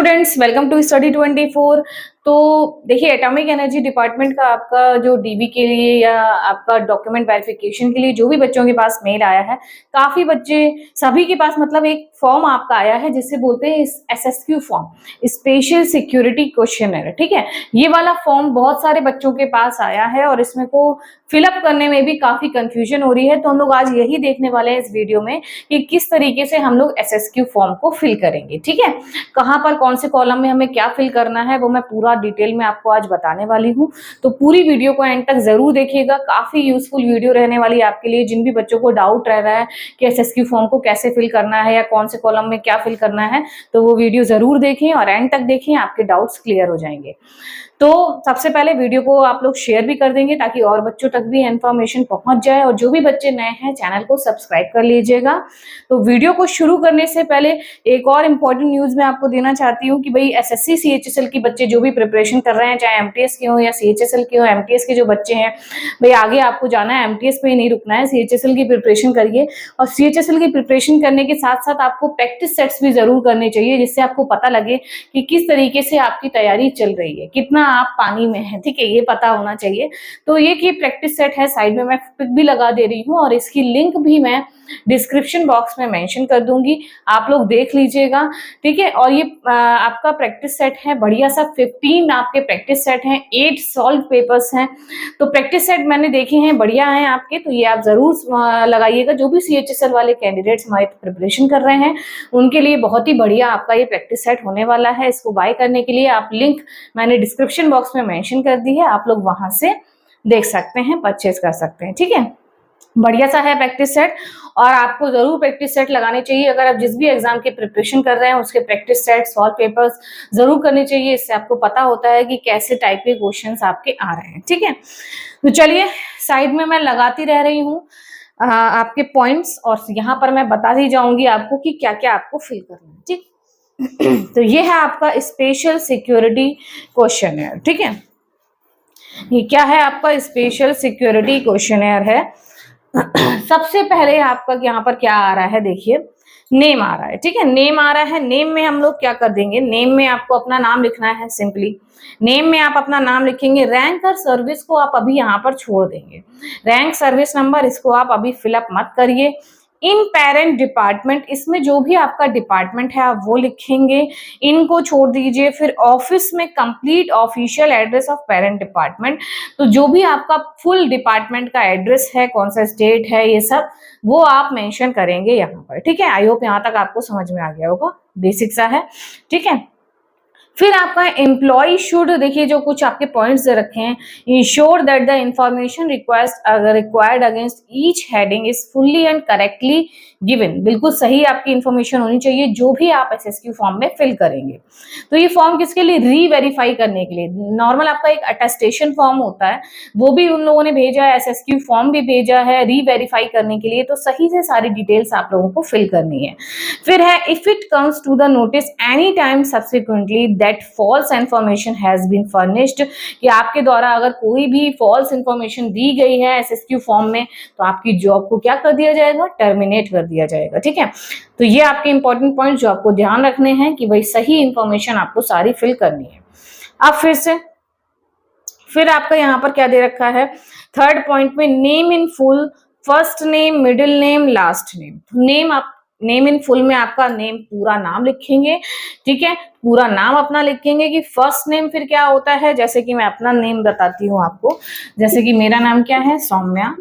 Students, welcome to study 24। तो देखिए, atomic energy department का आपका जो डीबी के लिए या आपका डॉक्यूमेंट वेरिफिकेशन के लिए जो भी बच्चों के पास मेल आया है, काफी बच्चे सभी के पास मतलब एक फॉर्म आपका आया है जिसे बोलते हैं एसएसक्यू फॉर्म, स्पेशल सिक्योरिटी क्वेश्चनर। ठीक है, ये वाला फॉर्म बहुत सारे बच्चों के पास आया है और इसमें को फिलअप करने में भी काफी कंफ्यूजन हो रही है। तो हम लोग आज यही देखने वाले हैं इस वीडियो में कि किस तरीके से हम लोग एसएसक्यू फॉर्म को फिल करेंगे। ठीक है, कहाँ पर कौन से कॉलम में हमें क्या फिल करना है वो मैं पूरा डिटेल में आपको आज बताने वाली हूँ। तो पूरी वीडियो को एंड तक जरूर देखिएगा, काफी यूजफुल वीडियो रहने वाली है आपके लिए। जिन भी बच्चों को डाउट रह रहा है कि एसएसक्यू फॉर्म को कैसे फिल करना है या कौन से कॉलम में क्या फिल करना है, तो वो वीडियो जरूर देखें और एंड तक देखें, आपके डाउट्स क्लियर हो जाएंगे। तो सबसे पहले वीडियो को आप लोग शेयर भी कर देंगे ताकि और बच्चों तक भी इंफॉर्मेशन पहुंच जाए, और जो भी बच्चे नए हैं चैनल को सब्सक्राइब कर लीजिएगा। तो वीडियो को शुरू करने से पहले एक और इम्पोर्टेंट न्यूज मैं आपको देना चाहती हूँ कि भाई एसएससी सीएचएसएल की बच्चे जो भी प्रिपरेशन कर रहे हैं, चाहे एमटीएस के हो या सीएचएसएल के हो, एमटीएस के जो बच्चे हैं भाई आगे आपको जाना है, एमटीएस पे ही नहीं रुकना है, सीएचएसएल की प्रिपरेशन करिए। और सीएचएसएल की प्रिपरेशन करने के साथ साथ आपको प्रैक्टिस सेट्स भी जरूर करने चाहिए, जिससे आपको पता लगे कि किस तरीके से आपकी तैयारी चल रही है, कितना आप पानी में है। ठीक है, ये पता होना चाहिए। तो ये की प्रैक्टिस सेट है, साइड में मैं पिक भी लगा दे रही हूँ और इसकी लिंक भी मैं डिस्क्रिप्शन बॉक्स में मेंशन कर दूंगी, आप लोग देख लीजिएगा। ठीक है, और ये आपका प्रैक्टिस सेट है बढ़िया सा, 15 आपके प्रैक्टिस सेट हैं, 8 सॉल्व पेपर्स हैं। तो प्रैक्टिस सेट मैंने देखे हैं, बढ़िया हैं आपके, तो ये आप जरूर लगाइएगा। जो भी सीएचएसएल वाले कैंडिडेट्स हमारे प्रिपरेशन कर रहे हैं उनके लिए बहुत ही बढ़िया आपका ये प्रैक्टिस सेट होने वाला है। इसको बाय करने के लिए आप लिंक मैंने डिस्क्रिप्शन बॉक्स में मेंशन कर दी है, आप लोग वहां से देख सकते हैं, परचेज कर सकते हैं। ठीक है, बढ़िया सा है प्रैक्टिस सेट, और आपको जरूर प्रैक्टिस सेट लगाने चाहिए। अगर आप जिस भी एग्जाम की प्रिपरेशन कर रहे हैं उसके प्रैक्टिस सेट, सॉल्व पेपर्स जरूर करने चाहिए। इससे आपको पता होता है कि कैसे टाइप के क्वेश्चंस आपके आ रहे हैं। ठीक है, तो चलिए साइड में मैं लगाती रह रही हूँ आपके पॉइंट्स, और यहाँ पर मैं बताती जाऊंगी आपको कि क्या क्या आपको फिल करना है। ठीक तो ये है आपका स्पेशल सिक्योरिटी क्वेश्चनर। ठीक है, ये क्या है, आपका स्पेशल सिक्योरिटी क्वेश्चनर है। सबसे पहले आपका यहाँ पर क्या आ रहा है, देखिए नेम आ रहा है। ठीक है, नेम आ रहा है। नेम में हम लोग क्या कर देंगे, नेम में आपको अपना नाम लिखना है। सिंपली नेम में आप अपना नाम लिखेंगे। रैंक और सर्विस को आप अभी यहाँ पर छोड़ देंगे, रैंक सर्विस नंबर इसको आप अभी फिलअप मत करिए। इन पेरेंट डिपार्टमेंट, इसमें जो भी आपका डिपार्टमेंट है आप वो लिखेंगे, इनको छोड़ दीजिए। फिर ऑफिस में complete official address of parent department, तो जो भी आपका फुल डिपार्टमेंट का एड्रेस है, कौन सा स्टेट है, ये सब वो आप मेंशन करेंगे यहाँ पर। ठीक है, आई होप यहाँ तक आपको समझ में आ गया होगा, बेसिक सा है। ठीक है, फिर आपका एम्प्लॉय शुड, देखिए जो कुछ आपके पॉइंट्स दे रखे हैं, ensure that the information required against each heading is fully and correctly given. बिल्कुल सही आपकी इंफॉर्मेशन होनी चाहिए जो भी आप एसएसक्यू फॉर्म में फिल करेंगे। तो ये फॉर्म किसके लिए, री-वेरीफाई करने के लिए। नॉर्मल आपका एक अटेस्टेशन फॉर्म होता है, वो भी उन लोगों ने भेजा है, एसएसक्यू फॉर्म भी भेजा है री-वेरीफाई करने के लिए। तो सही से सारी डिटेल्स आप लोगों को फिल करनी है। फिर है, if it comes to the notice any time subsequently that false information has been furnished, कि आपके द्वारा अगर कोई भी फॉल्स इंफॉर्मेशन दी गई है एसएसक्यू फॉर्म में, तो आपकी जॉब को क्या कर दिया जाएगा, टर्मिनेट कर दिया जाएगा। ठीक है, तो ये आपके इंपॉर्टेंट पॉइंट जो आपको ध्यान रखने हैं कि भाई सही इंफॉर्मेशन आपको सारी फिल करनी है। अब फिर आपका यहाँ पर क्या दे रखा है, थर्ड पॉइंट में name in full, first name, middle name, last name. Name in full में आपका नेम, पूरा नाम लिखेंगे। ठीक है, पूरा नाम अपना लिखेंगे। कि फर्स्ट नेम फिर क्या होता है, जैसे कि मैं अपना नेम बताती हूँ आपको, जैसे कि मेरा नाम क्या है, सौम्या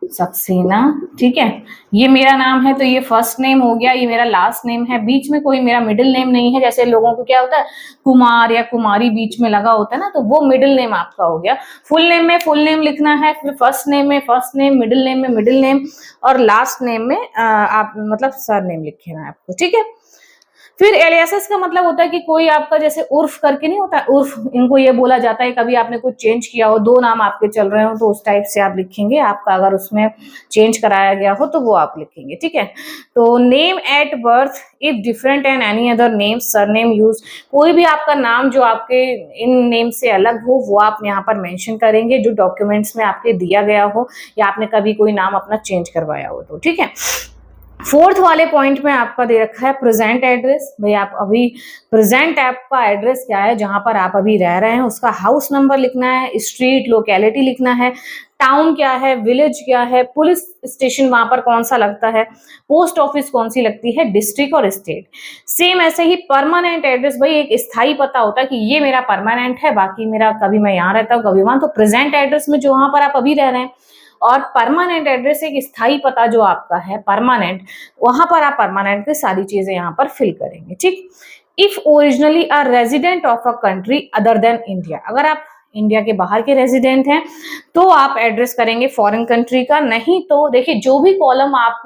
सक्सेना। ठीक है, ये मेरा नाम है तो ये फर्स्ट नेम हो गया, ये मेरा लास्ट नेम है। बीच में कोई मेरा मिडिल नेम नहीं है, जैसे लोगों को क्या होता है कुमार या कुमारी बीच में लगा होता है ना, तो वो मिडिल नेम आपका हो गया। फुल नेम में फुल नेम लिखना है, फिर फर्स्ट नेम में फर्स्ट नेम, मिडिल नेम में मिडिल नेम, और लास्ट नेम में आप मतलब सर नेम लिखे ना आपको। ठीक है, फिर एलियासेस का मतलब होता है कि कोई आपका जैसे उर्फ करके नहीं होता, उर्फ इनको ये बोला जाता है, कभी आपने कुछ चेंज किया हो, दो नाम आपके चल रहे हो तो उस टाइप से आप लिखेंगे। आपका अगर उसमें चेंज कराया गया हो तो वो आप लिखेंगे। ठीक है, तो name at birth if different and any other name, surname use, कोई भी आपका नाम जो आपके इन नेम से अलग हो वो आप यहाँ पर मेंशन करेंगे, जो डॉक्यूमेंट्स में आपके दिया गया हो या आपने कभी कोई नाम अपना चेंज करवाया हो तो। ठीक है, फोर्थ वाले पॉइंट में आपका दे रखा है प्रेजेंट एड्रेस। भाई आप अभी प्रेजेंट आपका एड्रेस क्या है, जहां पर आप अभी रह रहे हैं उसका हाउस नंबर लिखना है, स्ट्रीट लोकेलिटी लिखना है, टाउन क्या है, विलेज क्या है, पुलिस स्टेशन वहां पर कौन सा लगता है, पोस्ट ऑफिस कौन सी लगती है, डिस्ट्रिक्ट और स्टेट। सेम ऐसे ही परमानेंट एड्रेस, भाई एक स्थायी पता होता है कि ये मेरा परमानेंट है, बाकी मेरा कभी मैं यहाँ रहता हूँ कभी वहां। तो प्रेजेंट एड्रेस में जो वहां पर आप अभी रह रहे हैं, और परमानेंट एड्रेस एक स्थायी पता जो आपका है परमानेंट, वहां पर आप परमानेंट की सारी चीजें यहाँ पर फिल करेंगे। ठीक। If originally a resident of a country other than India, अगर आप इंडिया के बाहर के रेजिडेंट हैं तो आप एड्रेस करेंगे फॉरेन कंट्री का। नहीं तो देखिए जो भी कॉलम आप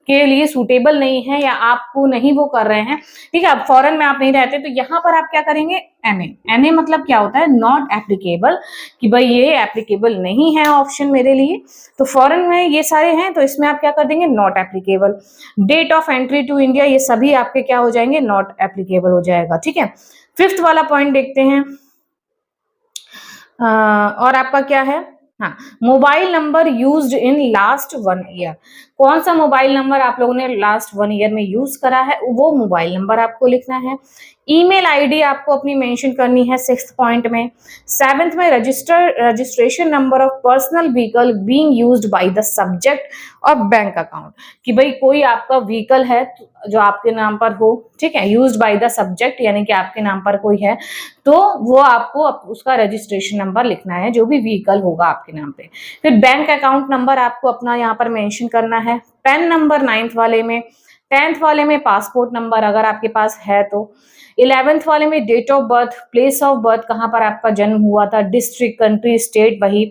के लिए सूटेबल नहीं है या आपको नहीं वो कर रहे हैं, ठीक है, अब फॉरेन में आप नहीं रहते तो यहाँ पर आप क्या करेंगे, एनए। एनए मतलब क्या होता है, नॉट एप्लीकेबल, कि भाई ये एप्लीकेबल नहीं है ऑप्शन मेरे लिए। तो फॉरेन में ये सारे हैं तो इसमें आप क्या कर देंगे, not applicable. Date of entry to India, ये सभी आपके क्या हो जाएंगे, नॉट एप्लीकेबल हो जाएगा। ठीक है। फिफ्थ वाला पॉइंट देखते हैं। और आपका क्या है, हाँ, mobile number used in last 1 year. कौन सा मोबाइल नंबर आप लोगों ने लास्ट 1 ईयर में यूज करा है, वो मोबाइल नंबर आपको लिखना है। ईमेल आईडी आपको अपनी मेंशन करनी है 6th पॉइंट में। 7th में registration number of personal vehicle being used by the subject और बैंक अकाउंट, कि भाई कोई आपका व्हीकल है जो आपके नाम पर हो, ठीक है, यूज्ड बाय द सब्जेक्ट यानी कि आपके नाम पर कोई है, तो वो आपको उसका रजिस्ट्रेशन नंबर लिखना है जो भी व्हीकल होगा आपके नाम पे। फिर बैंक अकाउंट नंबर आपको अपना यहाँ पर मेंशन करना है। पैन नंबर 9th वाले में। 10th वाले में पासपोर्ट नंबर अगर आपके पास है तो। 11th वाले में date of birth, place of birth, कहाँ पर आपका जन्म हुआ था, डिस्ट्रिक्ट, कंट्री, स्टेट वही।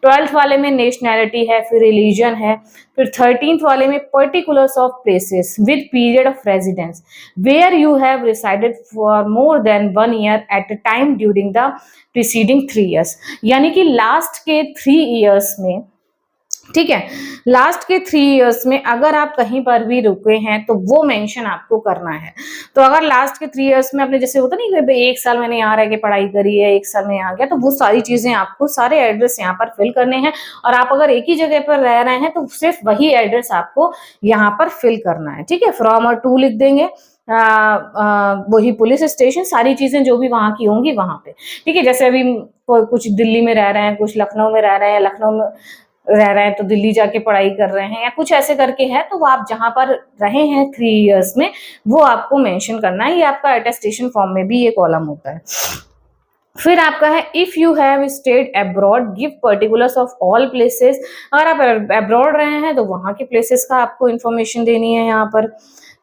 12th वाले में नेशनैलिटी है, फिर रिलीजन है। फिर 13th वाले में particulars of places with period of residence where you have resided for more than 1 year at a time during the preceding 3 years, यानी कि लास्ट के 3 ईयर्स में, ठीक है, लास्ट के 3 ईयर्स में अगर आप कहीं पर भी रुके हैं तो वो मेंशन आपको करना है। तो अगर लास्ट के 3 ईयर्स में आपने, जैसे होता नहीं कि 1 साल मैंने यहाँ रह के पढ़ाई करी है, 1 साल में यहाँ गया, तो वो सारी चीजें आपको सारे एड्रेस यहाँ पर फिल करने हैं। और आप अगर एक ही जगह पर रह रहे हैं तो सिर्फ वही एड्रेस आपको यहाँ पर फिल करना है। ठीक है। फ्रॉम और टू लिख देंगे, वही पुलिस स्टेशन, सारी चीजें जो भी वहां की होंगी वहां पे। ठीक है। जैसे अभी कुछ दिल्ली में रह रहे हैं, कुछ लखनऊ में रह रहे हैं, लखनऊ में रह रहे हैं तो दिल्ली जाके पढ़ाई कर रहे हैं या कुछ ऐसे करके है, तो वो आप जहां पर रहे हैं 3 ईयर्स में वो आपको मेंशन करना है। ये आपका अटेस्टेशन फॉर्म में भी ये कॉलम होता है। फिर आपका है if you have stayed abroad give particulars of all places. अगर आप अब्रॉड रहे हैं तो वहां के प्लेसेस का आपको इन्फॉर्मेशन देनी है यहाँ पर।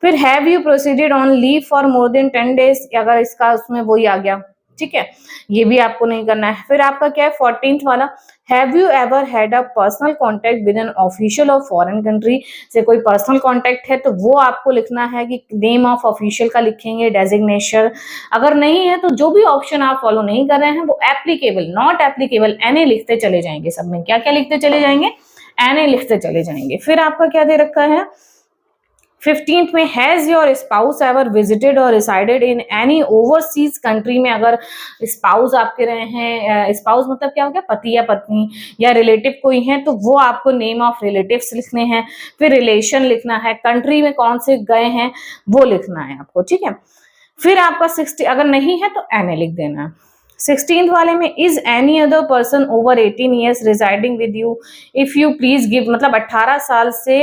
फिर have you proceeded on leave for more than 10 days, अगर इसका उसमें वही आ गया, ठीक है, ये भी आपको नहीं करना है। फिर आपका क्या है 14th वाला, have you ever had a personal contact with an official of foreign country, से कोई पर्सनल कॉन्टेक्ट है तो वो आपको लिखना है कि नेम ऑफ ऑफिशियल का लिखेंगे, डेजिग्नेशन। अगर नहीं है तो जो भी ऑप्शन आप फॉलो नहीं कर रहे हैं वो एप्लीकेबल, नॉट एप्लीकेबल, एनए लिखते चले जाएंगे। सब में क्या क्या लिखते चले जाएंगे, एनए लिखते चले जाएंगे। फिर आपका क्या दे रखा है 15th में, has your spouse ever visited or resided in any overseas country, में अगर स्पाउस आपके रहे हैं, स्पाउस मतलब क्या हो गया, पति या पत्नी या रिलेटिव कोई है, तो वो आपको नेम ऑफ रिलेटिव्स लिखने हैं। फिर रिलेशन लिखना है, कंट्री में कौन से गए हैं वो लिखना है आपको। ठीक है। फिर आपका 60, अगर नहीं है तो एनए लिख देना है। 16th वाले में, is any other person over 18 years residing with you, if you please give, मतलब 18 साल से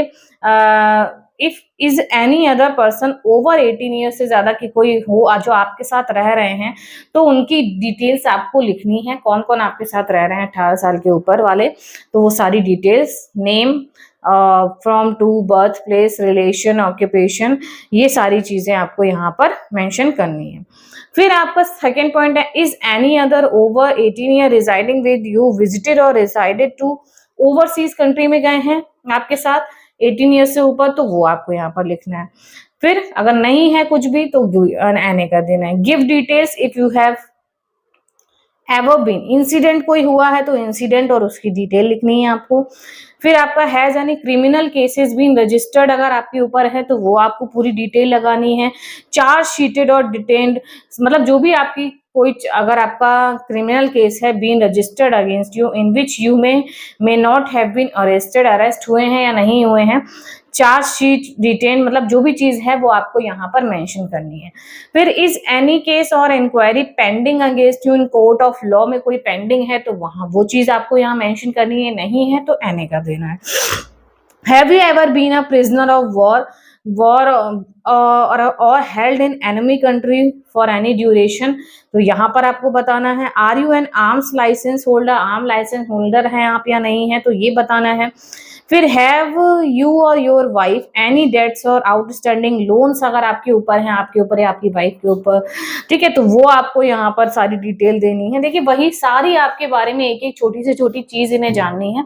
if is any other person over 18 years से ज्यादा की कोई हो जो आपके साथ रह रहे हैं, तो उनकी डिटेल्स आपको लिखनी है, कौन कौन आपके साथ रह रहे हैं 18 साल के ऊपर वाले, तो वो सारी details, name, from to, birth place, relation, occupation, ये सारी चीजें आपको यहाँ पर मेंशन करनी है। फिर आपका सेकेंड पॉइंट है, is any other over 18 year residing with you visited or resided to overseas country, में गए हैं आपके साथ 18 ईयर से ऊपर, तो वो आपको यहाँ पर लिखना है। फिर अगर नहीं है कुछ भी तो एनए कर देना है। Give details if you have ever been, incident कोई हुआ है तो इंसिडेंट और उसकी डिटेल लिखनी है आपको। फिर आपका हैज यानी क्रिमिनल केसेस बीन रजिस्टर्ड, अगर आपके ऊपर है तो वो आपको पूरी डिटेल लगानी है। चार्ज शीटेड और डिटेन्ड, मतलब जो भी आपकी कोई, अगर आपका क्रिमिनल केस है been registered against you in which you may not have been arrested, arrest हुए हैं या नहीं हुए हैं, चार्जशीट रिटेन, मतलब जो भी चीज है वो आपको यहाँ पर मेंशन करनी है। फिर इज एनी केस और inquiry pending against you in court of law, में कोई पेंडिंग है तो वहां वो चीज आपको यहाँ मेंशन करनी है, नहीं है तो एने कर देना है। Have you ever been a prisoner of war or held in enemy country for any duration, तो यहाँ पर आपको बताना है। Are you an arms licence holder, arm licence holder हैं आप या नहीं है, तो ये बताना है। फिर हैव यू और योर वाइफ एनी डेट्स और आउटस्टैंडिंग लोन्स, अगर आपके ऊपर हैं, आपके ऊपर या आपकी वाइफ के ऊपर, ठीक है, तो वो आपको यहाँ पर सारी डिटेल देनी है। देखिए वही सारी आपके बारे में एक एक छोटी से छोटी चीज इन्हें जाननी है।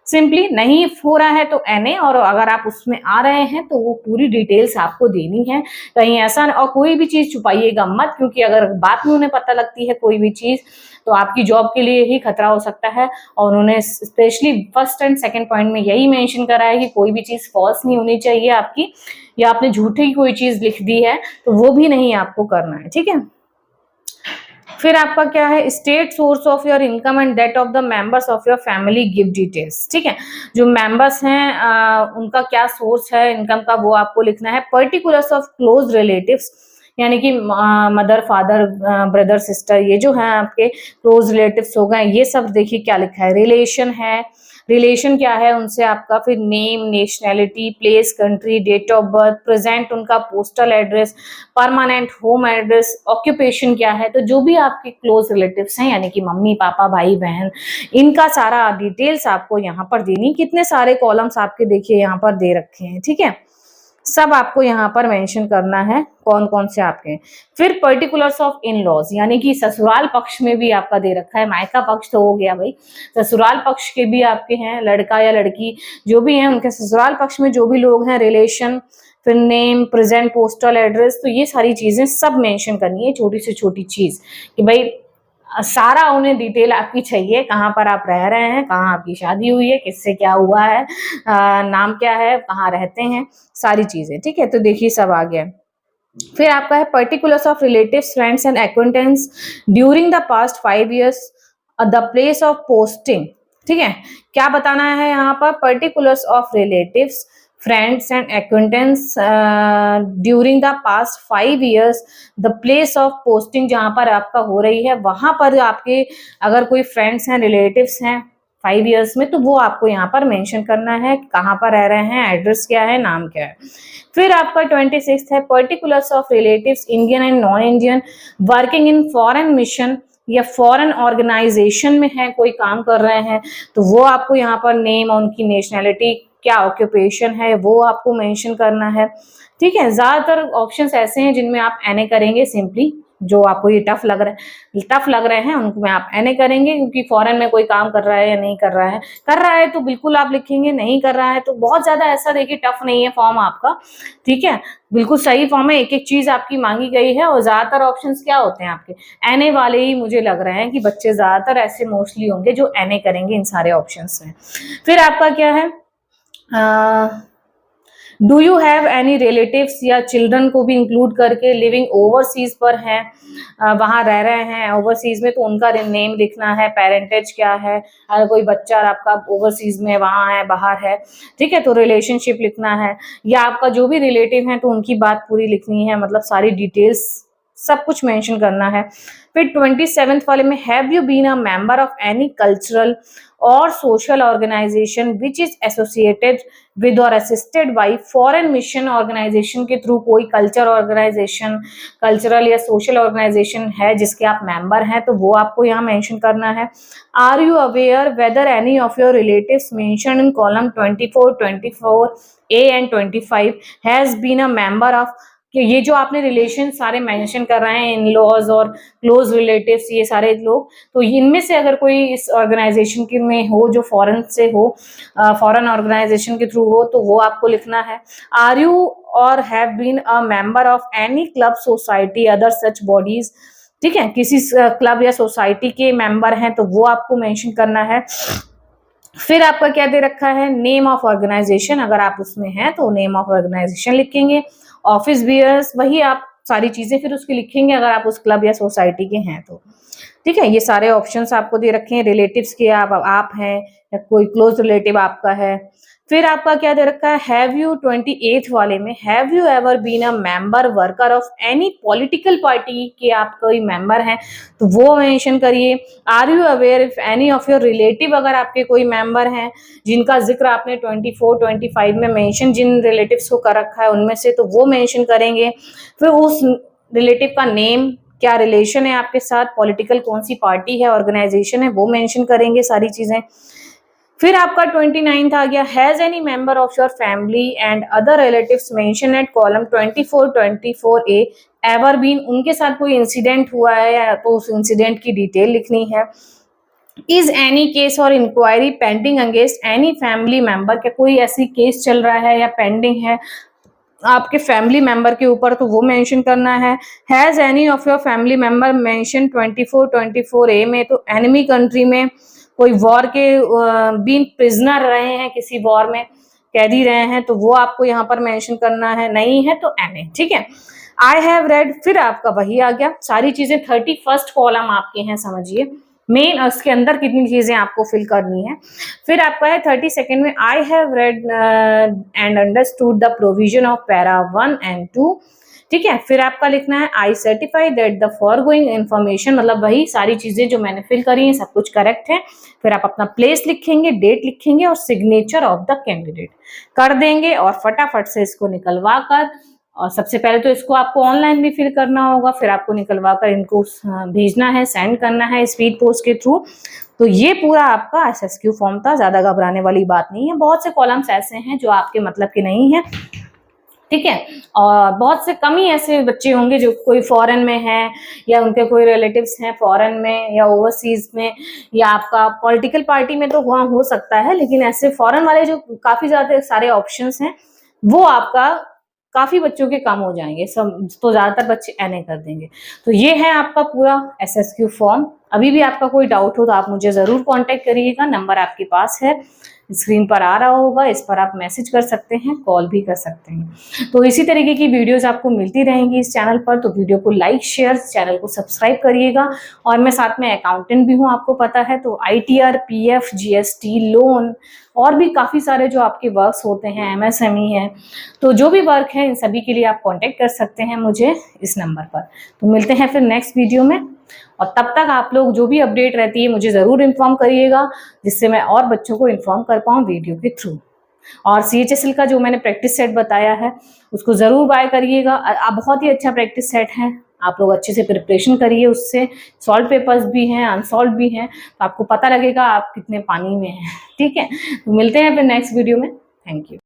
सिंपली नहीं हो रहा है तो एनए, और अगर आप उसमें आ रहे हैं तो वो पूरी डिटेल्स आपको देनी है। कहीं ऐसा, और कोई भी चीज छुपाइएगा मत, क्योंकि अगर बाद में उन्हें पता लगती है कोई भी चीज तो आपकी जॉब के लिए ही खतरा हो सकता है। और उन्होंने specially first and second point में यही मेंशन करा है कि कोई भी चीज फॉल्स नहीं होनी चाहिए आपकी, या आपने झूठी कोई चीज लिख दी है तो वो भी नहीं आपको करना है, ठीक है। फिर आपका क्या है, state source of your income and that of the members of your family give details, ठीक है। जो मेंबर्स हैं उनका क्या सोर्स है इनकम का, वो आपको लिखना है। पर्टिकुलर्स ऑफ क्लोज रिलेटिव्स, यानी कि मदर फादर ब्रदर सिस्टर, ये जो है आपके क्लोज रिलेटिव्स हो गए, ये सब देखिए क्या लिखा है। रिलेशन है, रिलेशन क्या है उनसे आपका। फिर name, nationality, place, country, date of birth, present उनका postal address, permanent home address, occupation क्या है। तो जो भी आपके क्लोज रिलेटिव्स हैं, यानी कि मम्मी पापा भाई बहन, इनका सारा डिटेल्स आपको यहाँ पर देनी। कितने सारे कॉलम्स आपके देखिए यहाँ पर दे रखे हैं, ठीक है, सब आपको यहाँ पर मेंशन करना है कौन कौन से आपके। फिर पर्टिकुलर्स ऑफ इन लॉज, यानी कि ससुराल पक्ष में भी आपका दे रखा है। मायका पक्ष तो हो गया भाई, ससुराल पक्ष के भी आपके हैं, लड़का या लड़की जो भी हैं उनके ससुराल पक्ष में जो भी लोग हैं, रिलेशन, फिर नेम, प्रेजेंट पोस्टल एड्रेस, तो ये सारी चीजें सब मेंशन करनी है, छोटी से छोटी चीज, कि भाई सारा उन्हें डिटेल आपकी चाहिए। कहाँ पर आप रह रहे हैं, कहाँ आपकी शादी हुई है, किससे क्या हुआ है, नाम क्या है, कहाँ रहते हैं, सारी चीजें, ठीक है। तो देखिए सब आ गया। फिर आपका है particulars of relatives, friends and acquaintance during the past 5 years, the place of posting, ठीक है। क्या बताना है यहाँ पर, particulars of relatives, friends and acquaintance during the past 5 years, the place of posting, जहां पर आपका हो रही है वहां पर आपके अगर कोई फ्रेंड्स हैं, रिलेटिव्स हैं 5 years में, तो वो आपको यहाँ पर मेंशन करना है, कहाँ पर रह रहे हैं, एड्रेस क्या है, नाम क्या है। फिर आपका 26 है particulars of relatives, Indian and non Indian, working in foreign mission या फॉरेन ऑर्गेनाइजेशन में है, कोई काम कर रहे हैं, तो वो आपको यहाँ पर नेम और उनकी नेशनैलिटी, क्या ऑक्यूपेशन है, वो आपको मेंशन करना है, ठीक है। ज्यादातर ऑप्शंस ऐसे हैं जिनमें आप एनए करेंगे, सिंपली जो आपको ये टफ लग रहे हैं उनको में आप एनए करेंगे, क्योंकि फॉरेन में कोई काम कर रहा है या नहीं कर रहा है, कर रहा है तो बिल्कुल आप लिखेंगे, नहीं कर रहा है तो बहुत ज्यादा ऐसा देखिए टफ नहीं है फॉर्म आपका, ठीक है, बिल्कुल सही फॉर्म है, एक एक चीज आपकी मांगी गई है। और ज्यादातर ऑप्शंस क्या होते हैं आपके, एनए वाले ही मुझे लग रहे हैं कि बच्चे ज्यादातर ऐसे मोस्टली होंगे जो एनए करेंगे इन सारे ऑप्शंस में। फिर आपका क्या है, do you have any relatives या चिल्ड्रन को भी इंक्लूड करके लिविंग ओवरसीज पर हैं, वहां रह रहे हैं ओवरसीज में, तो उनका नेम लिखना है, पेरेंटेज क्या है, अगर कोई बच्चा आपका ओवरसीज में वहां है, बाहर है, ठीक है, तो रिलेशनशिप लिखना है, या आपका जो भी रिलेटिव है तो उनकी बात पूरी लिखनी है, मतलब सारी डिटेल्स सब कुछ मेंशन करना है। फिर 27 वाले में have you been a member of any cultural or social organisation which is associated with or assisted by foreign mission organisation के थ्रू, कोई कल्चर ऑर्गेनाइजेशन, कल्चरल या सोशल ऑर्गेनाइजेशन है जिसके आप मेंबर हैं, तो वो आपको यहाँ मेंशन करना है। Are you aware whether any of your relatives mention in column 24 A and 25 has been a member of, कि ये जो आपने रिलेशन सारे मेंशन कर रहे हैं, इन लॉज और क्लोज रिलेटिव्स, ये सारे लोग, तो इनमें से अगर कोई इस ऑर्गेनाइजेशन के में हो जो फॉरेन से हो, फॉरेन ऑर्गेनाइजेशन के थ्रू हो, तो वो आपको लिखना है। Are you or have been a member of any club, society, other such bodies, ठीक है, किसी क्लब या सोसाइटी के मेंबर हैं तो वो आपको मेंशन करना है। फिर आपका क्या दे रखा है, नेम ऑफ ऑर्गेनाइजेशन, अगर आप उसमें हैं तो नेम ऑफ ऑर्गेनाइजेशन लिखेंगे। ऑफिस बियर्स, वही आप सारी चीजें फिर उसकी लिखेंगे अगर आप उस क्लब या सोसाइटी के हैं तो, ठीक है। ये सारे ऑप्शंस आपको दे रखे हैं, रिलेटिव्स के आप हैं या कोई क्लोज रिलेटिव आपका है, फिर आपका क्या दे रखा है, हैव यू 28th वाले में, have you ever been a member worker of any political party के आप कोई मेंबर हैं तो वो मेंशन करिए। Are you aware if any of your relative, अगर आपके कोई मेंबर हैं जिनका जिक्र आपने 24 25 में मेंशन जिन रिलेटिव्स को कर रखा है उनमें से, तो वो मेंशन करेंगे। फिर उस रिलेटिव का नेम, क्या रिलेशन है आपके साथ, पॉलिटिकल कौन सी पार्टी है, ऑर्गेनाइजेशन है, वो मेंशन करेंगे सारी चीजें। फिर आपका 29th आ गया, has any member of your family and other relatives mention at column 24 A ever been, उनके साथ कोई इंसिडेंट हुआ है या तो उस इंसिडेंट की डिटेल लिखनी है। इज एनी केस और inquiry pending against any family member, क्या कोई ऐसी केस चल रहा है या पेंडिंग है आपके फैमिली मेंबर के ऊपर, तो वो मेंशन करना है। Has any of your family member mention 24 ए में, तो एनिमी कंट्री में कोई वॉर के बीन प्रिजनर रहे हैं, किसी वॉर में कैदी रहे हैं, तो वो आपको यहाँ पर मेंशन करना है। नहीं है तो एने, ठीक है। आई हैव रेड, फिर आपका वही आ गया, सारी चीजें 31st कॉलम आपके हैं, समझिए मेन उसके अंदर कितनी चीजें आपको फिल करनी है। फिर आपका है 32nd में, I have read and understood the provision of para 1 and 2, ठीक है। फिर आपका लिखना है I certify that the foregoing information, मतलब वही सारी चीजें जो मैंने फिल करी हैं सब कुछ करेक्ट है। फिर आप अपना प्लेस लिखेंगे, डेट लिखेंगे और सिग्नेचर ऑफ द कैंडिडेट कर देंगे और फटाफट से इसको निकलवा कर, और सबसे पहले तो इसको आपको ऑनलाइन भी फिल करना होगा, फिर आपको निकलवा कर इनको भेजना है, सेंड करना है स्पीड पोस्ट के थ्रू। तो ये पूरा आपका SSQ फॉर्म था, ज्यादा घबराने वाली बात नहीं है। बहुत से कॉलम्स ऐसे हैं जो आपके मतलब के नहीं है, ठीक है। और बहुत से कम ही ऐसे बच्चे होंगे जो कोई फॉरेन में है या उनके कोई रिलेटिव्स हैं फॉरेन में या ओवरसीज में, या आपका पॉलिटिकल पार्टी में तो वहाँ हो सकता है, लेकिन ऐसे फॉरेन वाले जो काफी ज्यादा सारे ऑप्शंस हैं वो आपका काफी बच्चों के कम हो जाएंगे, सब तो ज्यादातर बच्चे एनए कर देंगे। तो ये है आपका पूरा SSQ फॉर्म। अभी भी आपका कोई डाउट हो तो आप मुझे जरूर कांटेक्ट करिएगा, नंबर आपके पास है, स्क्रीन पर आ रहा होगा, इस पर आप मैसेज कर सकते हैं, कॉल भी कर सकते हैं। तो इसी तरीके की वीडियोस आपको मिलती रहेंगी इस चैनल पर, तो वीडियो को लाइक शेयर, चैनल को सब्सक्राइब करिएगा। और मैं साथ में अकाउंटेंट भी हूँ, आपको पता है, तो ITR PF GST लोन और भी काफ़ी सारे जो आपके वर्क्स होते हैं, MSME है, तो जो भी वर्क है इन सभी के लिए आप कॉन्टेक्ट कर सकते हैं मुझे इस नंबर पर। तो मिलते हैं फिर नेक्स्ट वीडियो में, और तब तक आप लोग जो भी अपडेट रहती है मुझे ज़रूर इन्फॉर्म करिएगा, जिससे मैं और बच्चों को इन्फॉर्म कर पाऊँ वीडियो के थ्रू। और CHSL का जो मैंने प्रैक्टिस सेट बताया है उसको ज़रूर बाय करिएगा, बहुत ही अच्छा प्रैक्टिस सेट है, आप लोग अच्छे से प्रिपरेशन करिए उससे। सॉल्व पेपर्स भी हैं, अनसॉल्व भी हैं, तो आपको पता लगेगा आप कितने पानी में हैं, ठीक है। तो मिलते हैं फिर नेक्स्ट वीडियो में, थैंक यू।